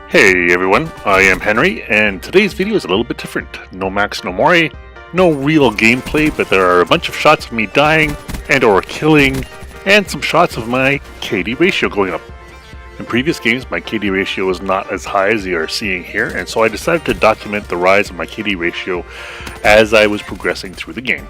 Hey everyone, I am Henry, and today's video is a little bit different. No Max, no Mori, no real gameplay, but there are a bunch of shots of me dying and or killing, and some shots of my KD ratio going up. In previous games, my KD ratio was not as high as you are seeing here, and so I decided to document the rise of my KD ratio as I was progressing through the game.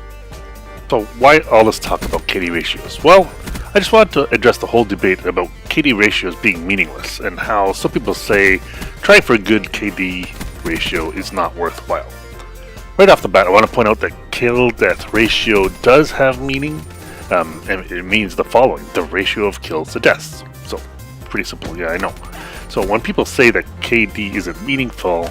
So why all this talk about KD ratios? Well, I just wanted to address the whole debate about KD ratios being meaningless and how some people say trying for a good KD ratio is not worthwhile. Right off the bat, I want to point out that kill-death ratio does have meaning, and it means the following: the ratio of kills to deaths. So, pretty simple, yeah, I know. So when people say that KD isn't meaningful,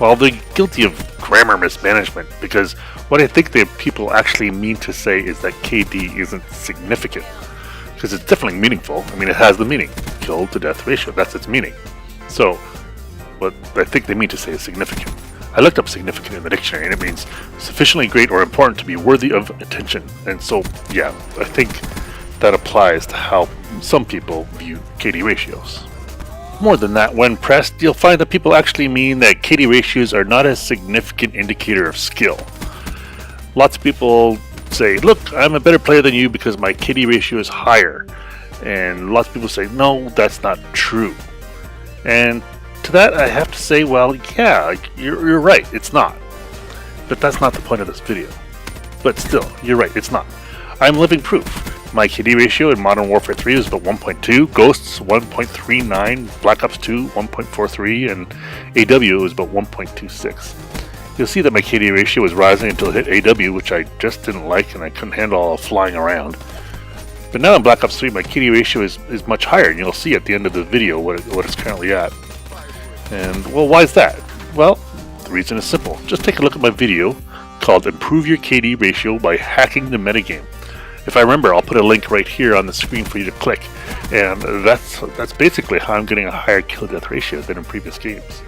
well, they're guilty of grammar mismanagement, because what I think the people actually mean to say is that KD isn't significant. Because it's definitely meaningful. I mean, it has the meaning. Kill to death ratio, that's its meaning. So, what I think they mean to say is significant. I looked up significant in the dictionary, and it means sufficiently great or important to be worthy of attention. And so, yeah, I think that applies to how some people view KD ratios. More than that, when pressed, you'll find that people actually mean that KD ratios are not a significant indicator of skill. Lots of people say, look, I'm a better player than you because my KD ratio is higher. And lots of people say, no, that's not true. And to that I have to say, well, yeah, you're right, it's not. But that's not the point of this video. But still, you're right, it's not. I'm living proof. My KD ratio in Modern Warfare 3 is about 1.2, Ghosts 1.39, Black Ops 2 1.43, and AW is about 1.26. You'll see that my KD ratio was rising until it hit AW, which I just didn't like and I couldn't handle all flying around. But now in Black Ops 3, my KD ratio is much higher, and you'll see at the end of the video what it's currently at. And, well, why is that? Well, the reason is simple. Just take a look at my video called Improve Your KD Ratio by Hacking the Metagame. If I remember, I'll put a link right here on the screen for you to click. And that's basically how I'm getting a higher kill-death ratio than in previous games.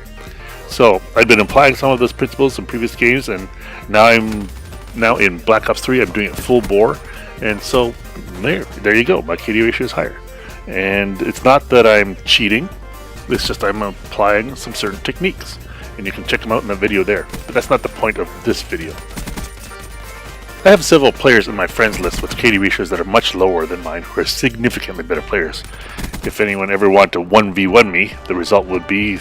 So, I've been applying some of those principles in previous games, and now in Black Ops 3, I'm doing it full bore. And so, there you go, my KD ratio is higher. And it's not that I'm cheating, it's just I'm applying some certain techniques. And you can check them out in the video there. But that's not the point of this video. I have several players in my friends list with KD ratios that are much lower than mine, who are significantly better players. If anyone ever wanted to 1v1 me, the result would be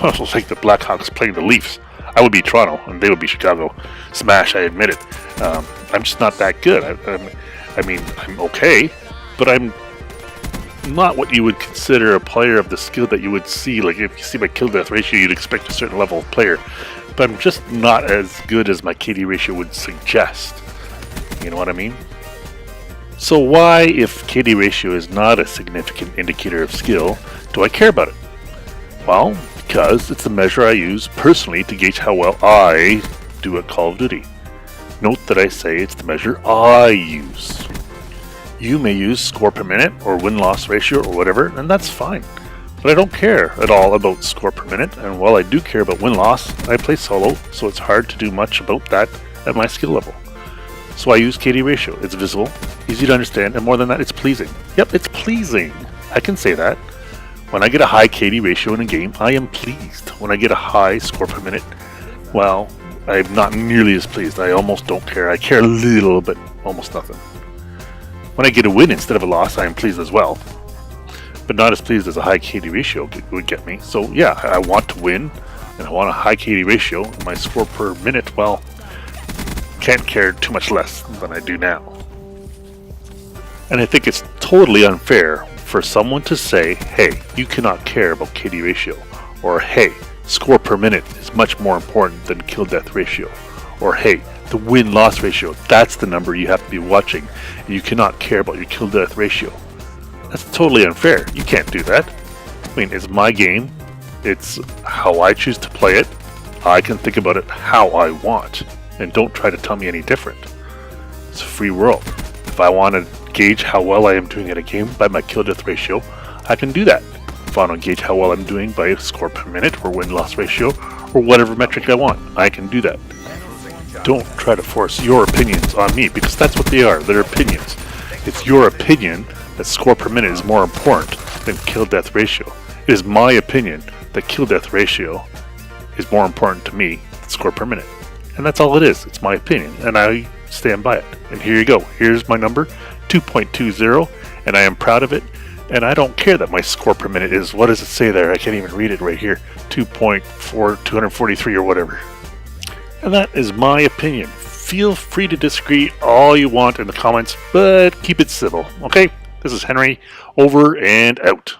like the Blackhawks playing the Leafs. I would be Toronto, and they would be Chicago. Smash, I admit it. I'm just not that good. I mean, I'm okay, but I'm not what you would consider a player of the skill that you would see. Like, if you see my kill-death ratio, you'd expect a certain level of player. But I'm just not as good as my KD ratio would suggest. You know what I mean? So why, if KD ratio is not a significant indicator of skill, do I care about it? Well, because it's the measure I use personally to gauge how well I do at Call of Duty. Note that I say it's the measure I use. You may use score per minute or win-loss ratio or whatever, and that's fine. But I don't care at all about score per minute, and while I do care about win-loss, I play solo, so it's hard to do much about that at my skill level. So I use KD ratio. It's visible, easy to understand, and more than that, it's pleasing. Yep, it's pleasing. I can say that. When I get a high KD ratio in a game, I am pleased. When I get a high score per minute, well, I'm not nearly as pleased. I almost don't care. I care a little, but almost nothing. When I get a win instead of a loss, I am pleased as well. But not as pleased as a high KD ratio would get me. So yeah, I want to win, and I want a high KD ratio. My score per minute, well, can't care too much less than I do now. And I think it's totally unfair for someone to say, hey, you cannot care about KD ratio, or hey, score per minute is much more important than kill-death ratio, or hey, the win-loss ratio, that's the number you have to be watching, and you cannot care about your kill-death ratio. That's totally unfair. You can't do that. I mean, it's my game. It's how I choose to play it. I can think about it how I want. And don't try to tell me any different. It's a free world. If I want to gauge how well I am doing at a game by my kill-death ratio, I can do that. If I want to gauge how well I'm doing by score per minute or win-loss ratio or whatever metric I want, I can do that. Don't try to force your opinions on me, because that's what they are. They're opinions. It's your opinion that score per minute is more important than kill-death ratio. It is my opinion the kill-death ratio is more important to me than score per minute. And that's all it is. It's my opinion, and I stand by it. And here you go. Here's my number, 2.20, and I am proud of it. And I don't care that my score per minute is, what does it say there? I can't even read it right here. 243 or whatever. And that is my opinion. Feel free to disagree all you want in the comments, but keep it civil, okay? This is Henry, over and out.